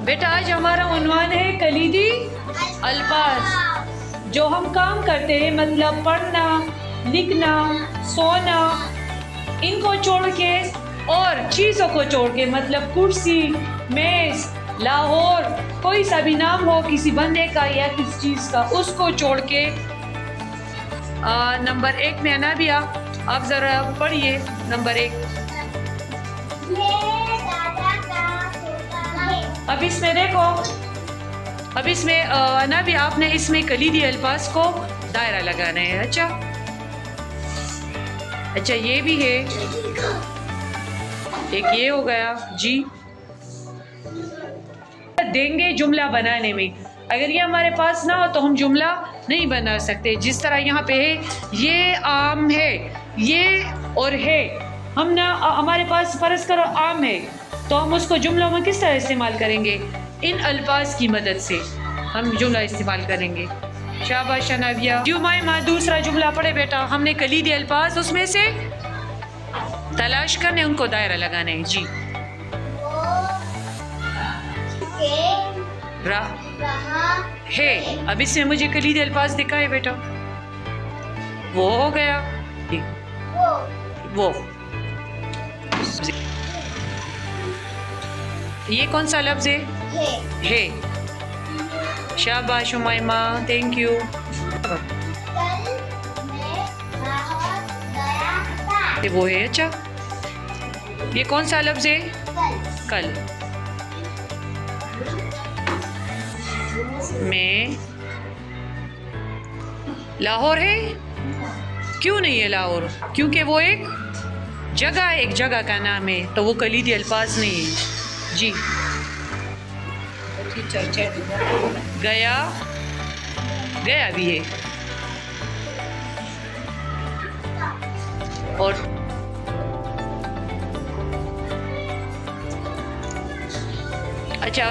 बेटा आज हमारा उन्वान है कलीदी अल्फाज। जो हम काम करते हैं मतलब पढ़ना, लिखना, सोना, इनको छोड़ के और चीज़ों को छोड़ के मतलब कुर्सी, मेज़, लाहौर, कोई सा भी नाम हो किसी बंदे का या किसी चीज़ का, उसको छोड़ के नंबर 1 में अनाबिया आप ज़रा पढ़िए। नंबर 1 अब इसमें देखो, अब इसमें अनाबिया आपने इसमें कलीदी अल्फाज को दायरा लगाना है। अच्छा ये भी है, एक ये हो गया जी। देंगे जुमला बनाने में, अगर ये हमारे पास ना हो तो हम जुमला नहीं बना सकते। जिस तरह यहाँ पे है ये आम है, ये और है, हम ना हमारे पास फर्ज करो आम है तो हम उसको जुमलों में किस तरह इस्तेमाल करेंगे? इन अल्फाज की मदद से हम जुमला इस्तेमाल करेंगे। शाबाश अनाबिया। जुमाइमा दूसरा जुमला पढ़े बेटा। हमने कलीदी अल्फाज उसमें से तलाश करने, उनको दायरा लगाना है जी। है, अब इसमें मुझे कलीदी अल्फाज दिखाए बेटा। वो हो गया, वो ये कौन सा लफ्ज है? शाबाश उमाइमा, थैंक यू। ये वो है। अच्छा ये कौन सा लफ्ज है? कल। में लाहौर है, क्यों नहीं है लाहौर? क्योंकि वो एक जगह का नाम है, तो वो कलीदी अल्फाज नहीं है जी। गया भी है और अच्छा